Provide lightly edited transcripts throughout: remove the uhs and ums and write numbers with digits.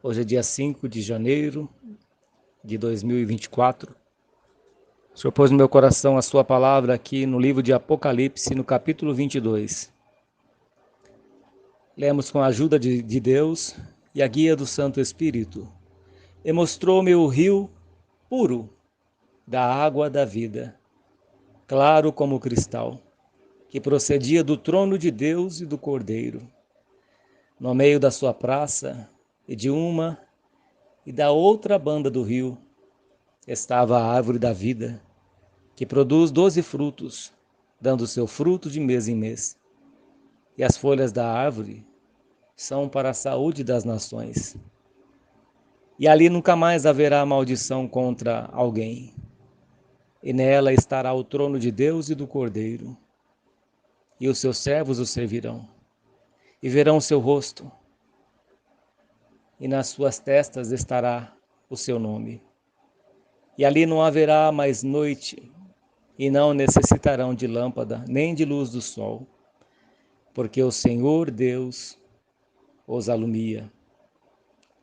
Hoje é dia 5 de janeiro de 2024. O Senhor pôs no meu coração a sua palavra aqui no livro de Apocalipse, no capítulo 22. Lemos com a ajuda de Deus e a guia do Santo Espírito. E mostrou-me o rio puro da água da vida, claro como cristal, que procedia do trono de Deus e do Cordeiro. No meio da sua praça e de uma e da outra banda do rio estava a árvore da vida, que produz 12 frutos, dando seu fruto de mês em mês. E as folhas da árvore são para a saúde das nações. E ali nunca mais haverá maldição contra alguém. E nela estará o trono de Deus e do Cordeiro. E os seus servos o servirão. E verão o seu rosto. E nas suas testas estará o seu nome. E ali não haverá mais noite, e não necessitarão de lâmpada, nem de luz do sol, porque o Senhor Deus os alumia,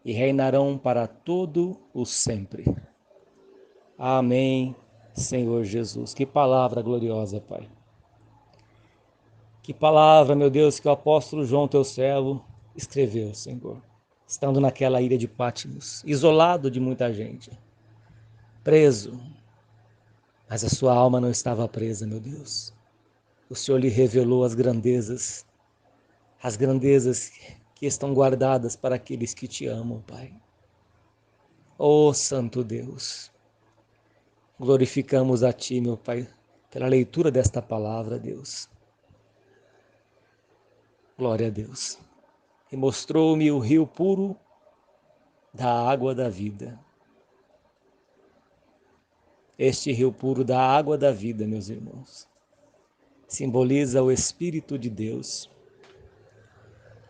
e reinarão para todo o sempre. Amém, Senhor Jesus. Que palavra gloriosa, Pai. Que palavra, meu Deus, que o apóstolo João, teu servo, escreveu, Senhor, estando naquela ilha de Patmos, isolado de muita gente, preso, mas a sua alma não estava presa, meu Deus. O Senhor lhe revelou as grandezas que estão guardadas para aqueles que te amam, Pai. Ó Santo Deus, glorificamos a Ti, meu Pai, pela leitura desta palavra, Deus. Glória a Deus. E mostrou-me o rio puro da água da vida. Este rio puro da água da vida, meus irmãos, simboliza o Espírito de Deus.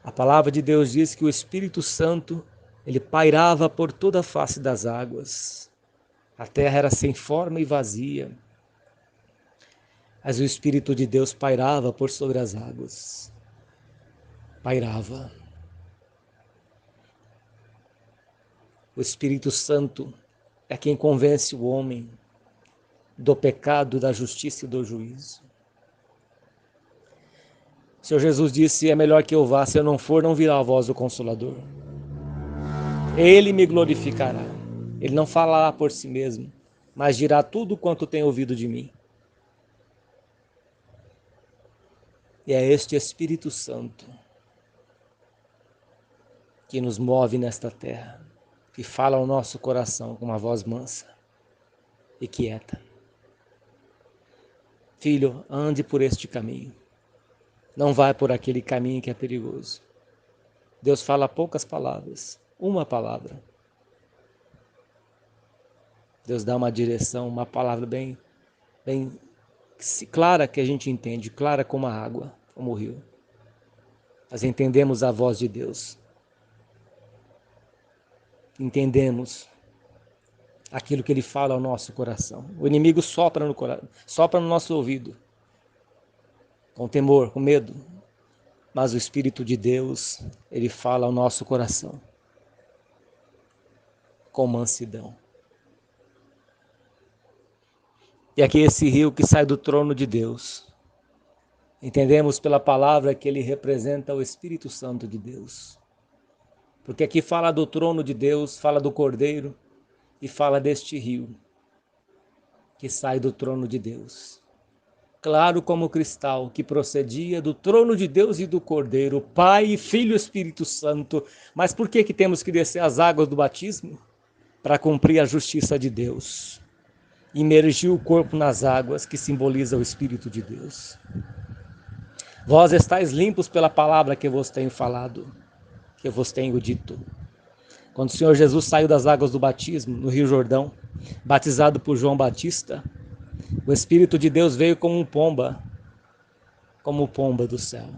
A palavra de Deus diz que o Espírito Santo, ele pairava por toda a face das águas. A terra era sem forma e vazia, mas o Espírito de Deus pairava por sobre as águas. Pairava. O Espírito Santo é quem convence o homem do pecado, da justiça e do juízo. O Senhor Jesus disse, é melhor que eu vá, se eu não for, não virá a voz do Consolador. Ele me glorificará. Ele não falará por si mesmo, mas dirá tudo quanto tem ouvido de mim. E é este Espírito Santo que nos move nesta terra, que fala ao nosso coração com uma voz mansa e quieta. Filho, ande por este caminho. Não vai por aquele caminho que é perigoso. Deus fala poucas palavras, uma palavra. Deus dá uma direção, uma palavra bem clara que a gente entende, clara como a água, como o rio. Nós entendemos a voz de Deus. Entendemos aquilo que Ele fala ao nosso coração. O inimigo sopra no nosso ouvido, com temor, com medo. Mas o Espírito de Deus, Ele fala ao nosso coração, com mansidão. E aqui esse rio que sai do trono de Deus. Entendemos pela palavra que ele representa o Espírito Santo de Deus. Porque aqui fala do trono de Deus, fala do Cordeiro e fala deste rio que sai do trono de Deus. Claro como cristal, que procedia do trono de Deus e do Cordeiro, Pai, Filho e Espírito Santo. Mas por que temos que descer as águas do batismo? Para cumprir a justiça de Deus. Imergir o corpo nas águas, que simboliza o Espírito de Deus. Vós estáis limpos pela palavra que eu vos tenho falado, que eu vos tenho dito. Quando o Senhor Jesus saiu das águas do batismo, no Rio Jordão, batizado por João Batista, o Espírito de Deus veio como pomba do céu.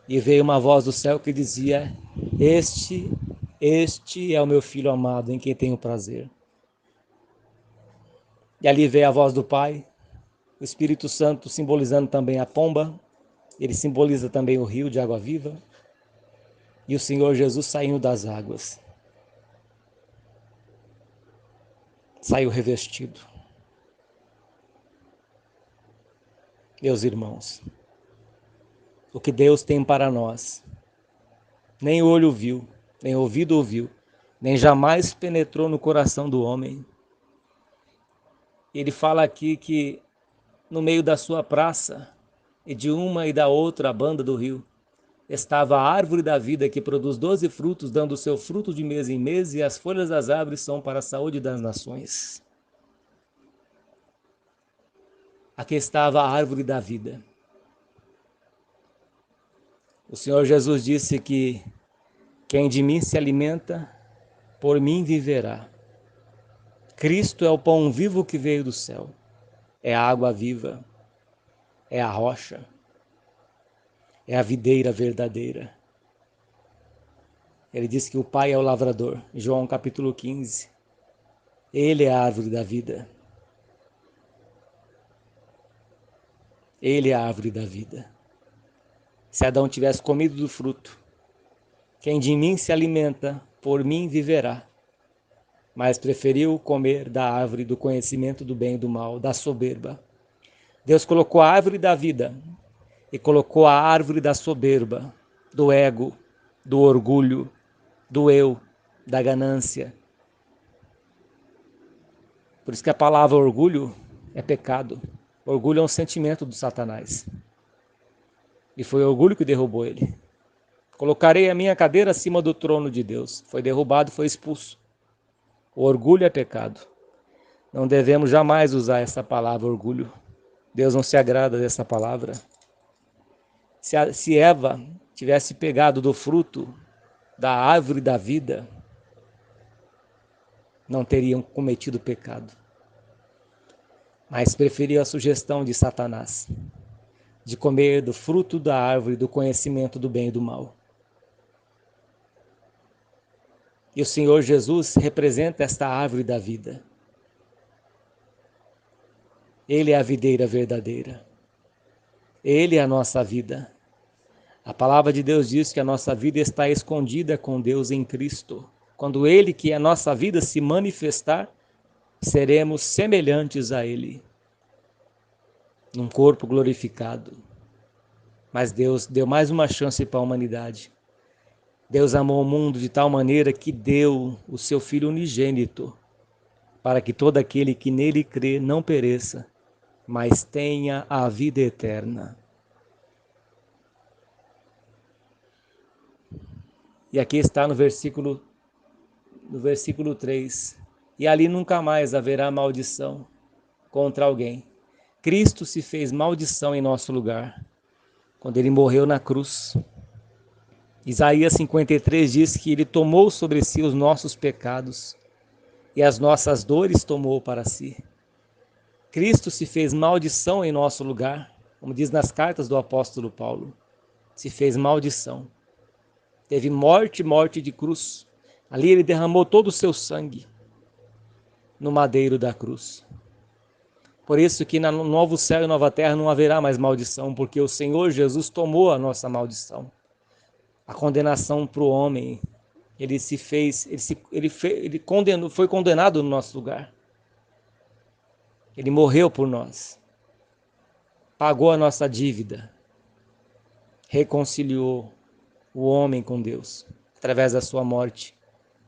E veio uma voz do céu que dizia, este é o meu Filho amado, em quem tenho prazer. E ali veio a voz do Pai, o Espírito Santo simbolizando também a pomba, ele simboliza também o rio de água viva. e o Senhor Jesus saindo das águas. Saiu revestido. Meus irmãos, o que Deus tem para nós, nem olho viu, nem ouvido ouviu, nem jamais penetrou no coração do homem. Ele fala aqui que no meio da sua praça, e de uma e da outra banda do rio, estava a árvore da vida que produz 12 frutos, dando o seu fruto de mês em mês, e as folhas das árvores são para a saúde das nações. Aqui estava a árvore da vida. O Senhor Jesus disse que quem de mim se alimenta, por mim viverá. Cristo é o pão vivo que veio do céu, é a água viva, é a rocha, é a videira verdadeira. Ele diz que o Pai é o lavrador, João capítulo 15. Ele é a árvore da vida. Ele é a árvore da vida. Se Adão tivesse comido do fruto, quem de mim se alimenta, por mim viverá. Mas preferiu comer da árvore do conhecimento do bem e do mal, da soberba. Deus colocou a árvore da vida e colocou a árvore da soberba, do ego, do orgulho, do eu, da ganância. Por isso que a palavra orgulho é pecado. Orgulho é um sentimento do Satanás. E foi o orgulho que derrubou ele. Colocarei a minha cadeira acima do trono de Deus. Foi derrubado, foi expulso. O orgulho é pecado. Não devemos jamais usar essa palavra orgulho. Deus não se agrada dessa palavra. Se Eva tivesse pegado do fruto da árvore da vida, não teriam cometido pecado. Mas preferiu a sugestão de Satanás, de comer do fruto da árvore do conhecimento do bem e do mal. E o Senhor Jesus representa esta árvore da vida. Ele é a videira verdadeira. Ele é a nossa vida. A palavra de Deus diz que a nossa vida está escondida com Deus em Cristo. Quando Ele, que é a nossa vida, se manifestar, seremos semelhantes a Ele, num corpo glorificado. Mas Deus deu mais uma chance para a humanidade. Deus amou o mundo de tal maneira que deu o seu Filho unigênito, para que todo aquele que nele crê não pereça, mas tenha a vida eterna. E aqui está no versículo 3. E ali nunca mais haverá maldição contra alguém. Cristo se fez maldição em nosso lugar, quando ele morreu na cruz. Isaías 53 diz que ele tomou sobre si os nossos pecados e as nossas dores tomou para si. Cristo se fez maldição em nosso lugar, como diz nas cartas do apóstolo Paulo. Se fez maldição. Teve morte de cruz. Ali ele derramou todo o seu sangue no madeiro da cruz. Por isso que no novo céu e nova terra não haverá mais maldição, porque o Senhor Jesus tomou a nossa maldição. A condenação para o homem, foi condenado no nosso lugar. Ele morreu por nós, pagou a nossa dívida, reconciliou o homem com Deus, através da sua morte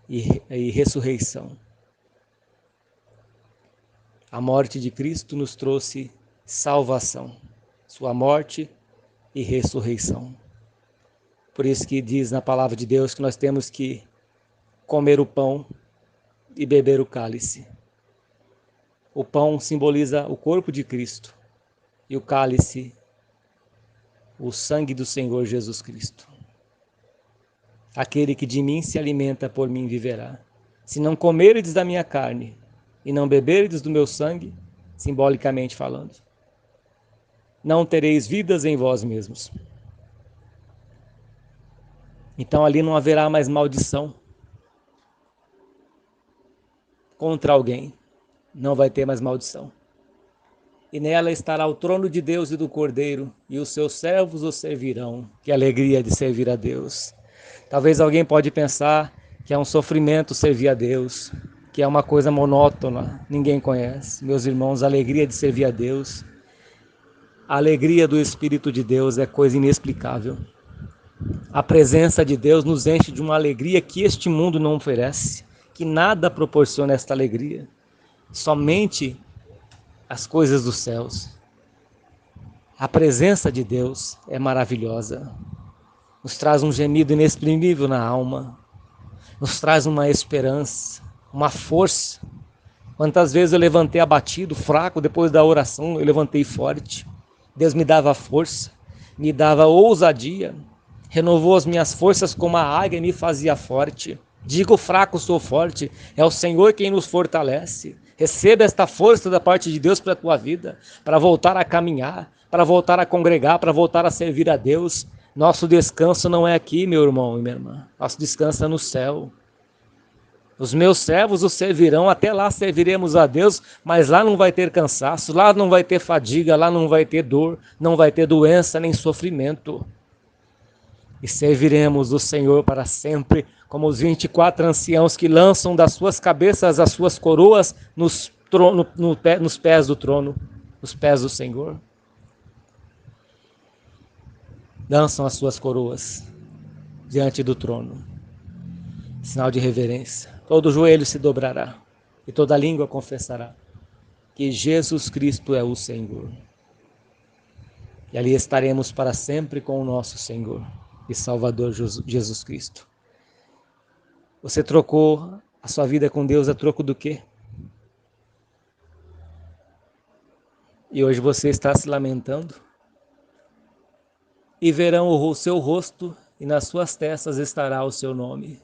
e ressurreição. A morte de Cristo nos trouxe salvação, sua morte e ressurreição. Por isso que diz na palavra de Deus que nós temos que comer o pão e beber o cálice. O pão simboliza o corpo de Cristo e o cálice, o sangue do Senhor Jesus Cristo. Aquele que de mim se alimenta, por mim viverá. Se não comerdes da minha carne e não beberdes do meu sangue, simbolicamente falando, não tereis vidas em vós mesmos. Então ali não haverá mais maldição contra alguém. Não vai ter mais maldição. E nela estará o trono de Deus e do Cordeiro, e os seus servos o servirão. Que alegria de servir a Deus. Talvez alguém pode pensar que é um sofrimento servir a Deus, que é uma coisa monótona, ninguém conhece. Meus irmãos, a alegria de servir a Deus, a alegria do Espírito de Deus é coisa inexplicável. A presença de Deus nos enche de uma alegria que este mundo não oferece, que nada proporciona esta alegria, somente as coisas dos céus. A presença de Deus é maravilhosa, nos traz um gemido inexprimível na alma, nos traz uma esperança, uma força. Quantas vezes eu levantei abatido, fraco, depois da oração eu levantei forte. Deus me dava força, me dava ousadia, renovou as minhas forças como a águia e me fazia forte. Digo fraco, sou forte, é o Senhor quem nos fortalece. Receba esta força da parte de Deus para a tua vida, para voltar a caminhar, para voltar a congregar, para voltar a servir a Deus. Nosso descanso não é aqui, meu irmão e minha irmã. Nosso descanso é no céu. Os meus servos o servirão, até lá serviremos a Deus, mas lá não vai ter cansaço, lá não vai ter fadiga, lá não vai ter dor, não vai ter doença nem sofrimento. E serviremos o Senhor para sempre, como os 24 anciãos que lançam das suas cabeças as suas coroas nos pés do trono, nos pés do Senhor. Lançam as suas coroas diante do trono, sinal de reverência. Todo joelho se dobrará e toda língua confessará que Jesus Cristo é o Senhor. E ali estaremos para sempre com o nosso Senhor e Salvador Jesus Cristo. Você trocou a sua vida com Deus a troco do quê? E hoje você está se lamentando? E verão o seu rosto e nas suas testas estará o seu nome.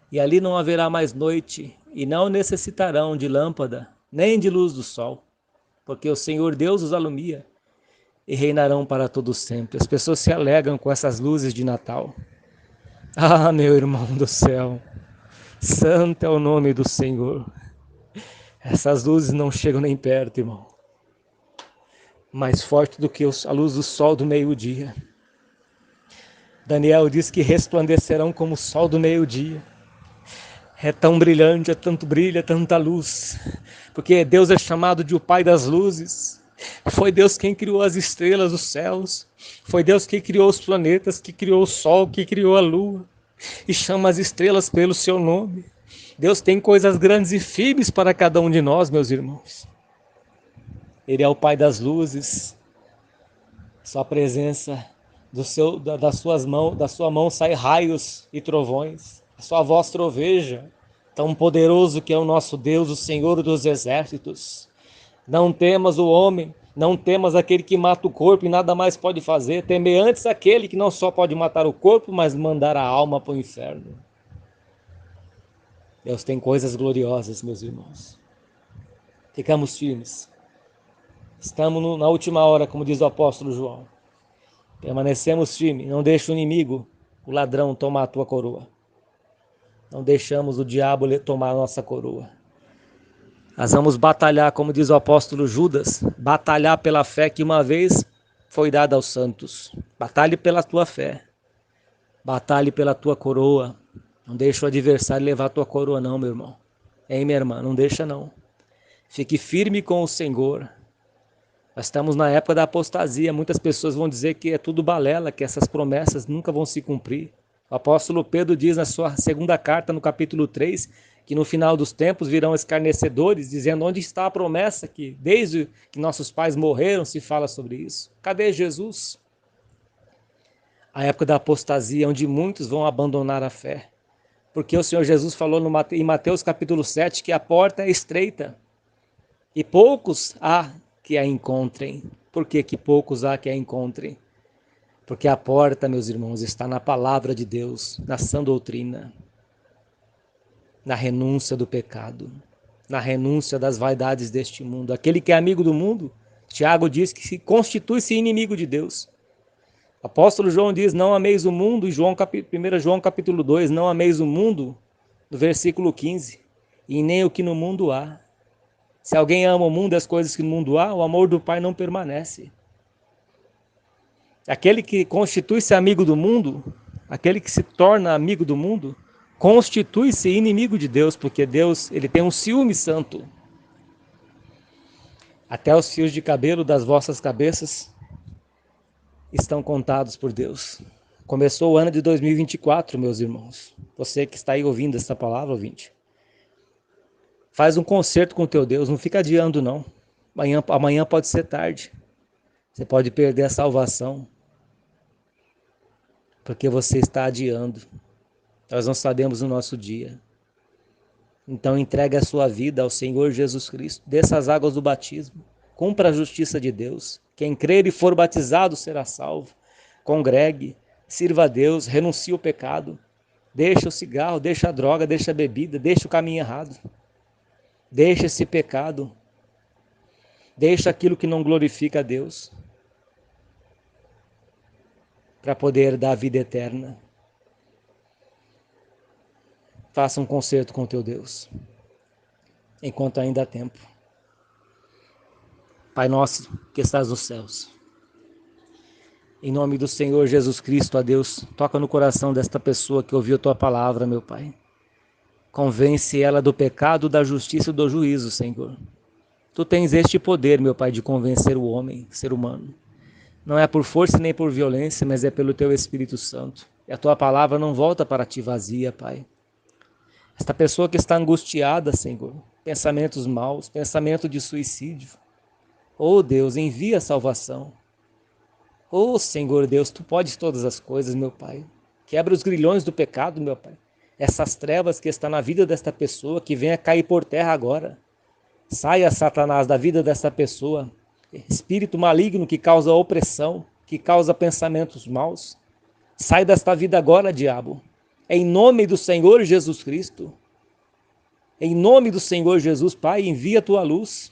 E ali não haverá mais noite, e não necessitarão de lâmpada, nem de luz do sol, porque o Senhor Deus os alumia, e reinarão para todo sempre. As pessoas se alegram com essas luzes de Natal. Ah, meu irmão do céu, santo é o nome do Senhor. Essas luzes não chegam nem perto, irmão. Mais forte do que a luz do sol do meio-dia. Daniel diz que resplandecerão como o sol do meio-dia. É tão brilhante, é tanto brilho, é tanta luz, porque Deus é chamado de o Pai das luzes. Foi Deus quem criou as estrelas dos céus, foi Deus quem criou os planetas, que criou o sol, que criou a lua, e chama as estrelas pelo seu nome. Deus tem coisas grandes e firmes para cada um de nós, meus irmãos. Ele é o Pai das luzes, sua presença, da sua mão sai raios e trovões. A sua voz troveja, tão poderoso que é o nosso Deus, o Senhor dos exércitos. Não temas o homem, não temas aquele que mata o corpo e nada mais pode fazer. Teme antes aquele que não só pode matar o corpo, mas mandar a alma para o inferno. Deus tem coisas gloriosas, meus irmãos. Ficamos firmes. Estamos na última hora, como diz o apóstolo João. Permanecemos firmes, não deixe o inimigo, o ladrão, tomar a tua coroa. Não deixamos o diabo tomar a nossa coroa. Nós vamos batalhar, como diz o apóstolo Judas, batalhar pela fé que uma vez foi dada aos santos. Batalhe pela tua fé. Batalhe pela tua coroa. Não deixe o adversário levar a tua coroa não, meu irmão. Hein, minha irmã? Não deixa não. Fique firme com o Senhor. Nós estamos na época da apostasia. Muitas pessoas vão dizer que é tudo balela, que essas promessas nunca vão se cumprir. O apóstolo Pedro diz na sua segunda carta, no capítulo 3, que no final dos tempos virão escarnecedores, dizendo onde está a promessa que desde que nossos pais morreram se fala sobre isso. Cadê Jesus? A época da apostasia, onde muitos vão abandonar a fé. Porque o Senhor Jesus falou em Mateus capítulo 7 que a porta é estreita e poucos há que a encontrem. Por que poucos há que a encontrem? Porque a porta, meus irmãos, está na palavra de Deus, na sã doutrina, na renúncia do pecado, na renúncia das vaidades deste mundo. Aquele que é amigo do mundo, Tiago diz que constitui-se inimigo de Deus. O apóstolo João diz, não ameis o mundo, e 1 João capítulo 2, não ameis o mundo, no versículo 15, e nem o que no mundo há. Se alguém ama o mundo e as coisas que no mundo há, o amor do Pai não permanece. Aquele que constitui-se amigo do mundo Aquele que se torna amigo do mundo, constitui-se inimigo de Deus, porque Deus, ele tem um ciúme santo. Até os fios de cabelo das vossas cabeças estão contados por Deus. Começou o ano de 2024, meus irmãos. Você que está aí ouvindo essa palavra, ouvinte. Faz um concerto com o teu Deus, não fica adiando não. Amanhã pode ser tarde. Você pode perder a salvação. Porque você está adiando. Nós não sabemos o nosso dia. Então entregue a sua vida ao Senhor Jesus Cristo. Desça as águas do batismo. Cumpra a justiça de Deus. Quem crer e for batizado será salvo. Congregue, sirva a Deus, renuncie o pecado. Deixa o cigarro, deixa a droga, deixa a bebida, deixa o caminho errado. Deixa esse pecado. Deixa aquilo que não glorifica a Deus. Para poder dar a vida eterna. Faça um concerto com o teu Deus. Enquanto ainda há tempo. Pai nosso que estás nos céus. Em nome do Senhor Jesus Cristo, ó Deus, toca no coração desta pessoa que ouviu a tua palavra, meu Pai. Convence ela do pecado, da justiça e do juízo, Senhor. Tu tens este poder, meu Pai, de convencer o homem, ser humano. Não é por força nem por violência, mas é pelo teu Espírito Santo. E a tua palavra não volta para ti vazia, Pai. Esta pessoa que está angustiada, Senhor, pensamentos maus, pensamento de suicídio. Oh Deus, envia a salvação. Oh Senhor Deus, tu podes todas as coisas, meu Pai. Quebra os grilhões do pecado, meu Pai. Essas trevas que estão na vida desta pessoa, que venha cair por terra agora. Saia, Satanás, da vida desta pessoa. Espírito maligno que causa opressão, que causa pensamentos maus. Sai desta vida agora, diabo. Em nome do Senhor Jesus Cristo. Em nome do Senhor Jesus, Pai, envia a tua luz.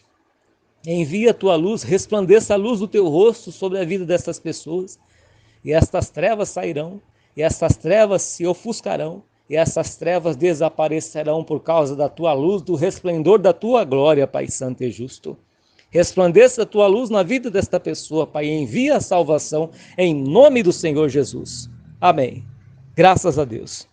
Envia a tua luz, resplandeça a luz do teu rosto sobre a vida destas pessoas. E estas trevas sairão, e estas trevas se ofuscarão, e essas trevas desaparecerão por causa da tua luz, do resplendor da tua glória, Pai Santo e Justo. Resplandeça a tua luz na vida desta pessoa, Pai, envia a salvação em nome do Senhor Jesus. Amém. Graças a Deus.